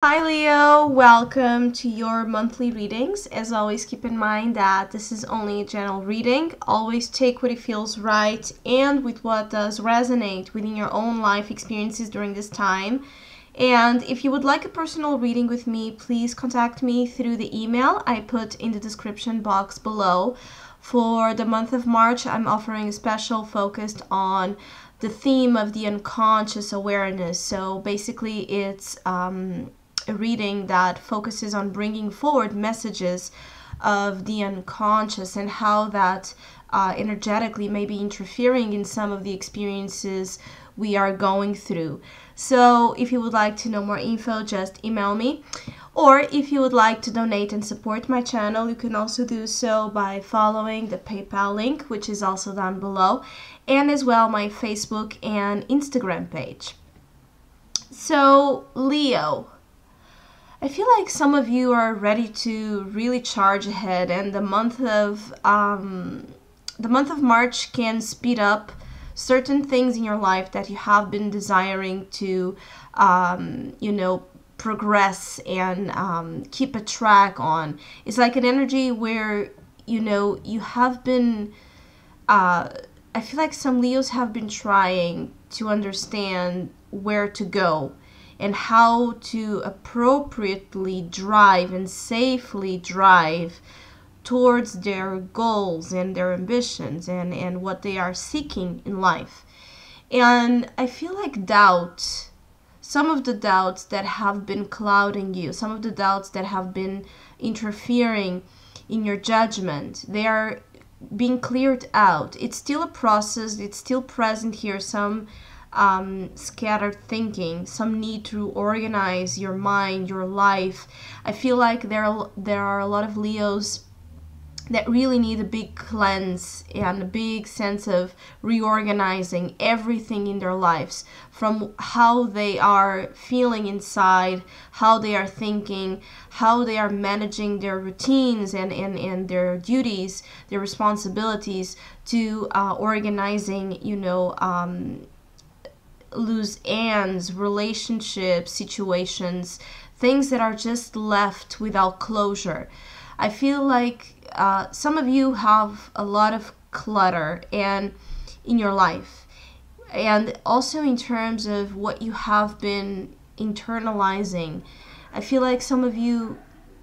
Hi Leo, welcome to your monthly readings. As always, keep in mind that this is only a general reading. Always take what it feels right and with what does resonate within your own life experiences during this time. And if you would like a personal reading with me, please contact me through the email I put in the description box below. For the month of March, I'm offering a special focused on the theme of the unconscious awareness. So basically, it's a reading that focuses on bringing forward messages of the unconscious and how that energetically may be interfering in some of the experiences we are going through. So if you would like to know more info, just email me. Or if you would like to donate and support my channel, you can also do so by following the PayPal link, which is also down below, and as well my Facebook and Instagram page. So, Leo, I feel like some of you are ready to really charge ahead, and the month of March can speed up certain things in your life that you have been desiring to, progress and keep a track on. It's like an energy where you have been. I feel like some Leos have been trying to understand where to go and how to appropriately drive and safely drive towards their goals and their ambitions and what they are seeking in life. And I feel like doubt, some of the doubts that have been clouding you, some of the doubts that have been interfering in your judgment, they are being cleared out. It's still a process, it's still present here, some scattered thinking, some need to organize your mind, your life. I feel like there are a lot of Leos that really need a big cleanse and a big sense of reorganizing everything in their lives, from how they are feeling inside, how they are thinking, how they are managing their routines and their duties, their responsibilities, to organizing, loose ends, relationships, situations, things that are just left without closure. I feel like some of you have a lot of clutter and in your life, and also in terms of what you have been internalizing. I feel like some of you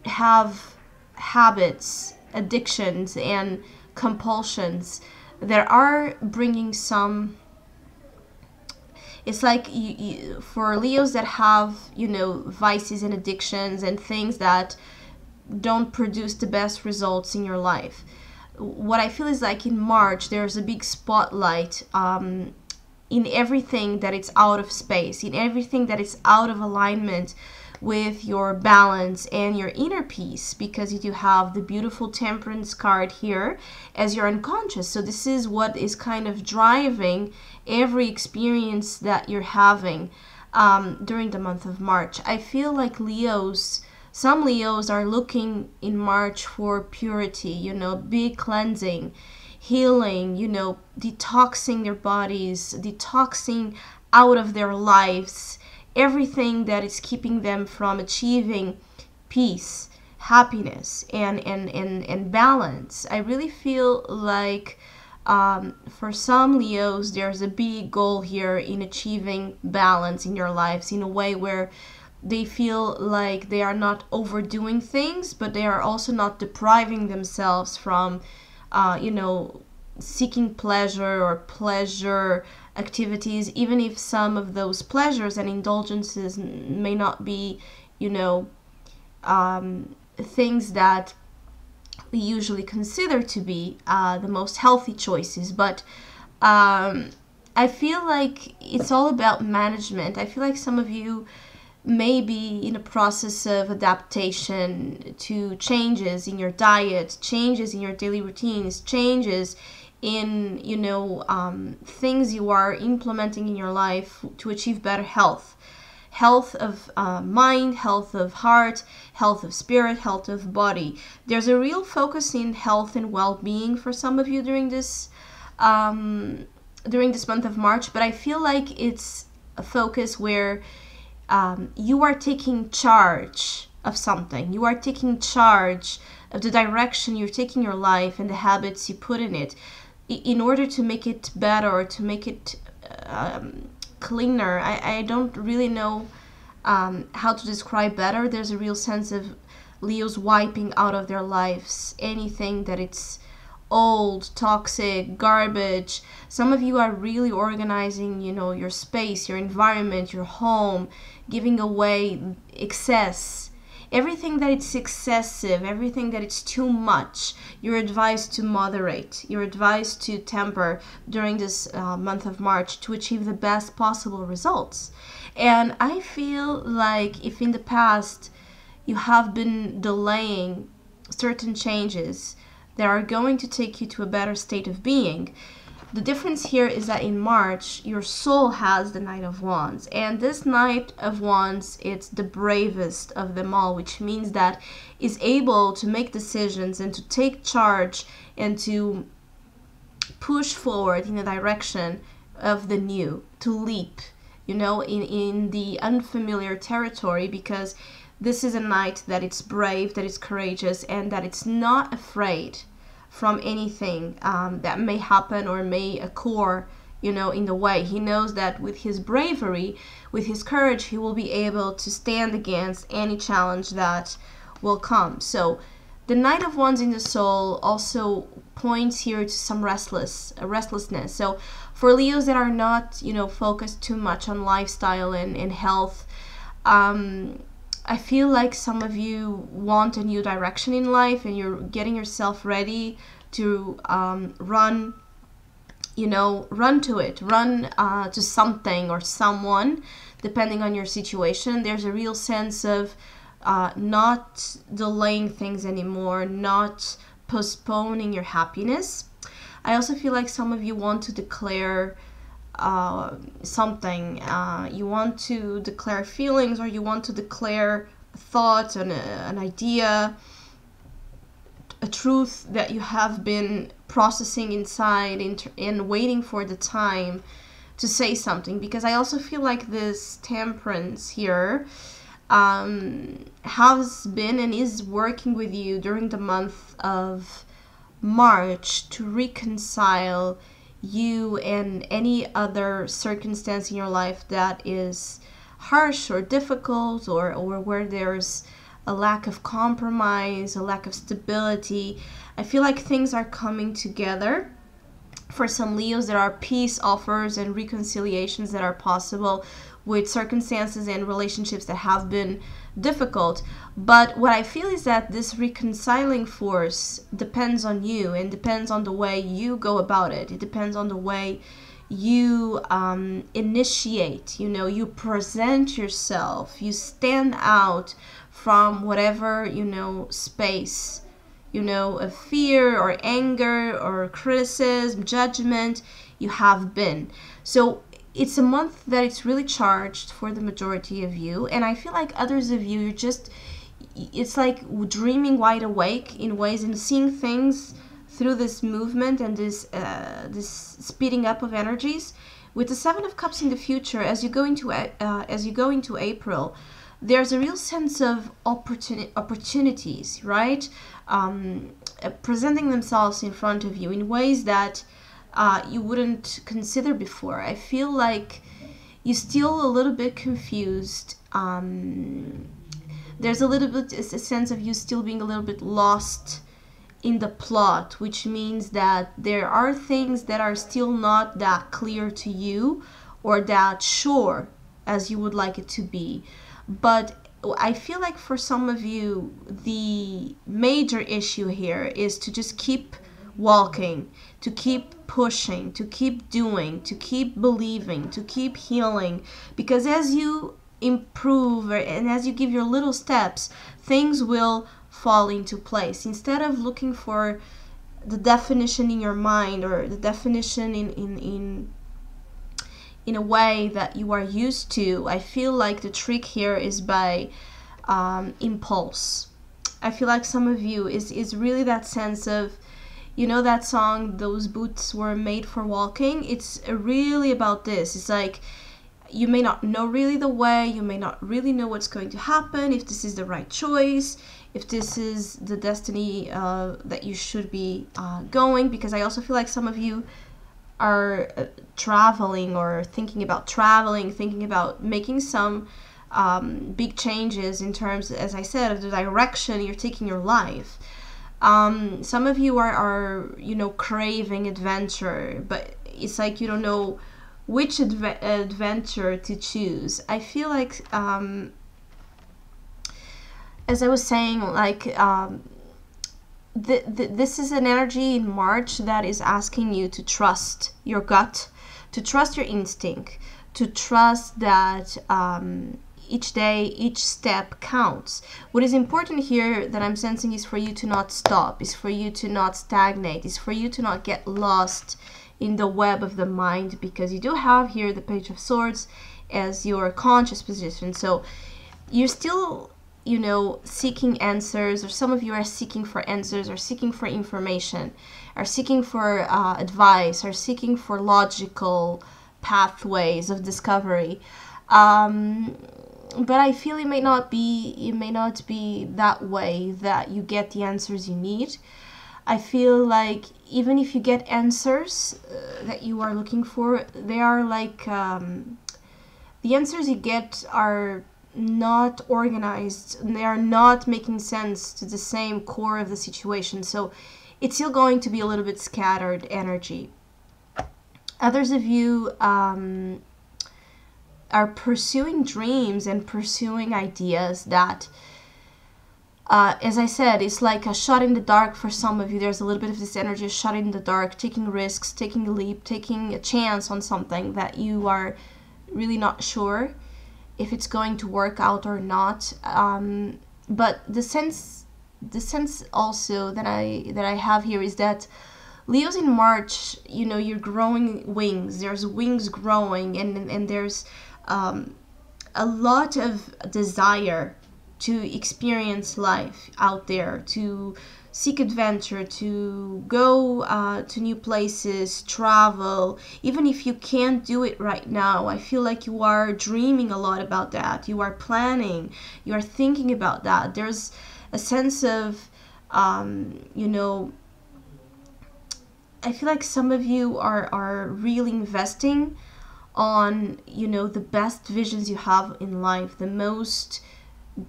have habits, addictions, and compulsions that are bringing some. It's like for Leos that have, vices and addictions and things that don't produce the best results in your life. What I feel is like in March, there's a big spotlight in everything that it's out of space, in everything that is out of alignment with your balance and your inner peace, because you do have the beautiful temperance card here as your unconscious. So this is what is kind of driving every experience that you're having during the month of March. I feel like some Leos are looking in March for purity, big cleansing, healing, detoxing their bodies, detoxing out of their lives everything that is keeping them from achieving peace, happiness, and balance. I really feel like for some Leos, there's a big goal here in achieving balance in your lives in a way where they feel like they are not overdoing things, but they are also not depriving themselves from, seeking pleasure or pleasure activities, even if some of those pleasures and indulgences may not be, things that we usually consider to be the most healthy choices. But I feel like it's all about management. I feel like some of you may be in a process of adaptation to changes in your diet, changes in your daily routines, changes in things you are implementing in your life to achieve better health of mind, health of heart, health of spirit, health of body. There's a real focus in health and well-being for some of you during this month of March, but I feel like it's a focus where you are taking charge of something. You are taking charge of the direction you're taking your life and the habits you put in it in order to make it better or to make it cleaner. I don't really know how to describe better. There's a real sense of Leos wiping out of their lives anything that it's old, toxic, garbage. Some of you are really organizing, your space, your environment, your home, giving away excess. Everything that it's excessive, everything that it's too much, you're advised to moderate. You're advised to temper during this month of March to achieve the best possible results. And I feel like if in the past you have been delaying certain changes that are going to take you to a better state of being, the difference here is that in March, your soul has the Knight of Wands. And this Knight of Wands, it's the bravest of them all, which means that is able to make decisions and to take charge and to push forward in the direction of the new, to leap, in the unfamiliar territory, because this is a knight that it's brave, that it's courageous, and that it's not afraid from anything that may happen or may occur, in the way. He knows that with his bravery, with his courage, he will be able to stand against any challenge that will come. So the Knight of Wands in the soul also points here to some restlessness. So for Leos that are not, focused too much on lifestyle and health, I feel like some of you want a new direction in life and you're getting yourself ready to run to it, to something or someone, depending on your situation. There's a real sense of not delaying things anymore, not postponing your happiness. I also feel like some of you want to declare something. You want to declare feelings, or you want to declare a thought, an idea, a truth that you have been processing inside and waiting for the time to say something. Because I also feel like this Temperance here has been and is working with you during the month of March to reconcile you and any other circumstance in your life that is harsh or difficult, or where there's a lack of compromise, a lack of stability. I feel like things are coming together. For some Leos, there are peace offers and reconciliations that are possible with circumstances and relationships that have been difficult. But what I feel is that this reconciling force depends on you and depends on the way you go about it. It depends on the way you initiate, you present yourself, you stand out from whatever, space, of fear or anger or criticism, judgment you have been. So it's a month that it's really charged for the majority of you. And I feel like others of you, it's like dreaming wide awake in ways and seeing things through this movement and this speeding up of energies. With the Seven of Cups in the future, as you go into April, there's a real sense of opportunities, right? Presenting themselves in front of you in ways that you wouldn't consider before. I feel like you're still a little bit confused. There's a little bit a sense of you still being a little bit lost in the plot, which means that there are things that are still not that clear to you or that sure as you would like it to be. But I feel like for some of you, the major issue here is to just keep walking, to keep pushing, to keep doing, to keep believing, to keep healing. Because as you improve and as you give your little steps, things will fall into place. Instead of looking for the definition in your mind or the definition in a way that you are used to, I feel like the trick here is by impulse. I feel like some of you is really that sense of, that song, Those Boots Were Made for Walking. It's really about this. It's like You may not know really the way, you may not really know what's going to happen, if this is the right choice, if this is the destiny that you should be going, because I also feel like some of you are traveling or thinking about traveling, thinking about making some big changes in terms, as I said, of the direction you're taking your life. Some of you are craving adventure, but it's like you don't know which adventure to choose. I feel like, as I was saying, like this is an energy in March that is asking you to trust your gut, to trust your instinct, to trust that each day, each step counts. What is important here that I'm sensing is for you to not stop, is for you to not stagnate, is for you to not get lost in the web of the mind, because you do have here the Page of Swords as your conscious position. So you're still, seeking answers, or some of you are seeking for answers, or seeking for information, are seeking for advice, are seeking for logical pathways of discovery. But I feel it may not be that way that you get the answers you need. I feel like even if you get answers that you are looking for, they are like the answers you get are not organized, and they are not making sense to the same core of the situation. So it's still going to be a little bit scattered energy. Others of you are pursuing dreams and pursuing ideas that, as I said, it's like a shot in the dark for some of you. There's a little bit of this energy, shot in the dark, taking risks, taking a leap, taking a chance on something that you are really not sure if it's going to work out or not. But the sense also that I have here is that Leos in March, you're growing wings. There's wings growing, and there's a lot of desire to experience life out there, to seek adventure, to go to new places, travel. Even if you can't do it right now, I feel like you are dreaming a lot about that. You are planning, you are thinking about that. There's a sense of, I feel like some of you are really investing on, the best visions you have in life, the most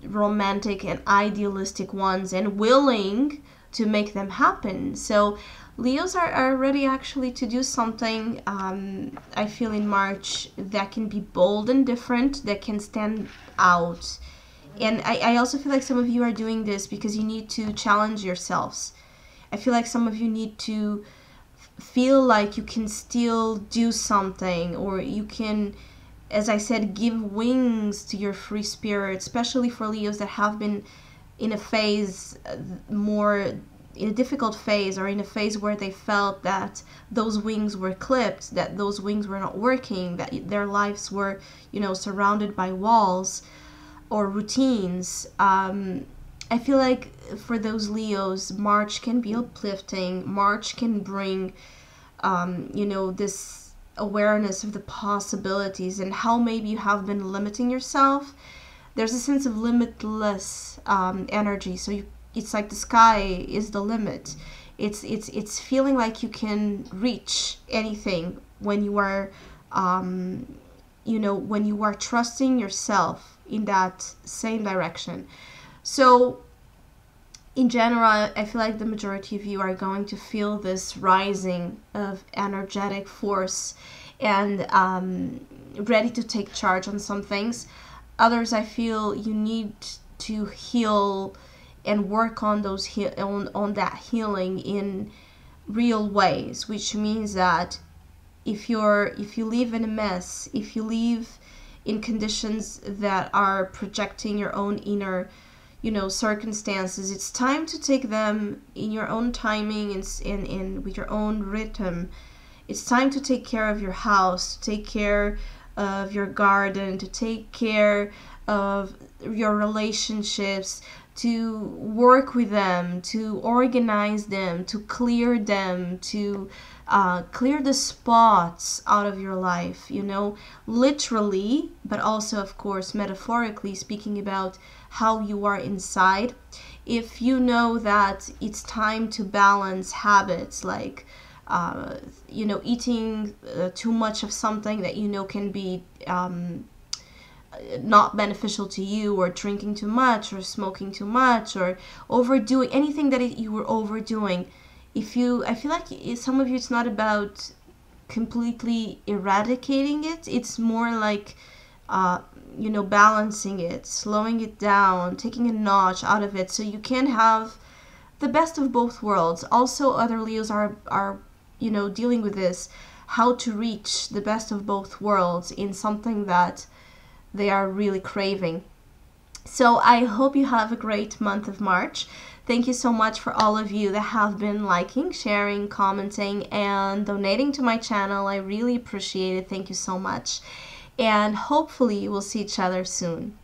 romantic and idealistic ones, and willing to make them happen. So Leos are ready actually to do something, I feel, in March that can be bold and different, that can stand out. And I also feel like some of you are doing this because you need to challenge yourselves. I feel like some of you need to feel like you can still do something, or you can, as I said, give wings to your free spirit, especially for Leos that have been in a phase, more in a difficult phase, or in a phase where they felt that those wings were clipped, that those wings were not working, that their lives were, surrounded by walls or routines. I feel like for those Leos, March can be uplifting. March can bring, this awareness of the possibilities and how maybe you have been limiting yourself. There's a sense of limitless energy. So it's like the sky is the limit. It's feeling like you can reach anything when you are, when you are trusting yourself in that same direction. So in general, I feel like the majority of you are going to feel this rising of energetic force and ready to take charge on some things. Others, I feel you need to heal and work on those on that healing in real ways, which means that if you live in a mess, if you live in conditions that are projecting your own inner, circumstances, it's time to take them in your own timing and with your own rhythm. It's time to take care of your house, to take care of your garden, to take care of your relationships, to work with them, to organize them, to clear them, to clear the spots out of your life, you know, literally, but also, of course, metaphorically, speaking about how you are inside. If you know that it's time to balance habits like you know, eating too much of something that you know can be not beneficial to you, or drinking too much, or smoking too much, or overdoing anything that you were overdoing. If you, I feel like some of you, it's not about completely eradicating it. It's more like you know, balancing it, slowing it down, taking a notch out of it, so you can have the best of both worlds. Also, other Leos are you know, dealing with this, how to reach the best of both worlds in something that they are really craving. So I hope you have a great month of March. Thank you so much for all of you that have been liking, sharing, commenting, and donating to my channel. I really appreciate it. Thank you so much. And hopefully we'll see each other soon.